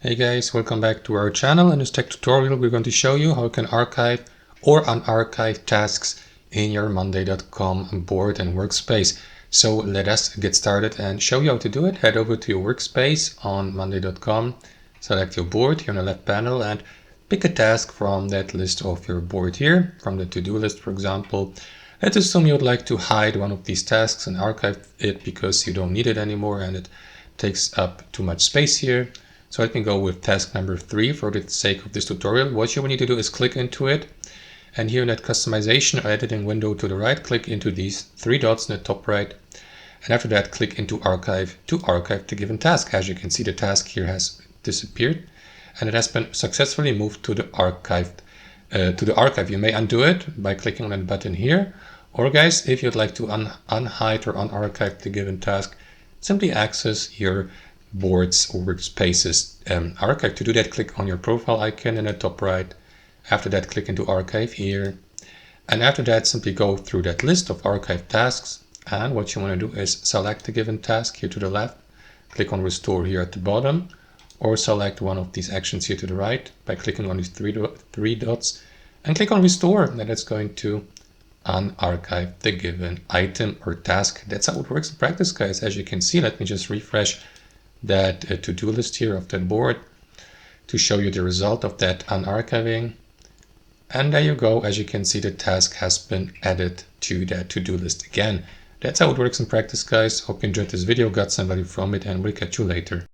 Hey guys, welcome back to our channel. In this tech tutorial we're going to show you how you can archive or unarchive tasks in your monday.com board and workspace. So let us get started and show you how to do it. Head over to your workspace on monday.com, select your board here on the left panel and pick a task from that list of your board here, from the to-do list for example. Let's assume you would like to hide one of these tasks and archive it because you don't need it anymore and it takes up too much space here. So I can go with task number 3 for the sake of this tutorial. What you will need to do is click into it, and here in that customization or editing window to the right, click into these 3 dots in the top right, and after that click into archive to archive the given task. As you can see, the task here has disappeared and it has been successfully moved to the archive. You may undo it by clicking on that button here, or guys, if you'd like to unhide or unarchive the given task, simply access your boards or workspaces archive. To do that, click on your profile icon in the top right. After that, click into archive here, and after that simply go through that list of archive tasks, and what you want to do is select the given task here to the left, click on restore here at the bottom, or select one of these actions here to the right by clicking on these three dots and click on restore. Then it's going to unarchive the given item or task. That's how it works in practice, guys. As you can see, let me just refresh that to-do list here of that board to show you the result of that unarchiving. And there you go. As you can see, the task has been added to that to-do list again. That's how it works in practice, guys. Hope you enjoyed this video, got some value from it, and we'll catch you later.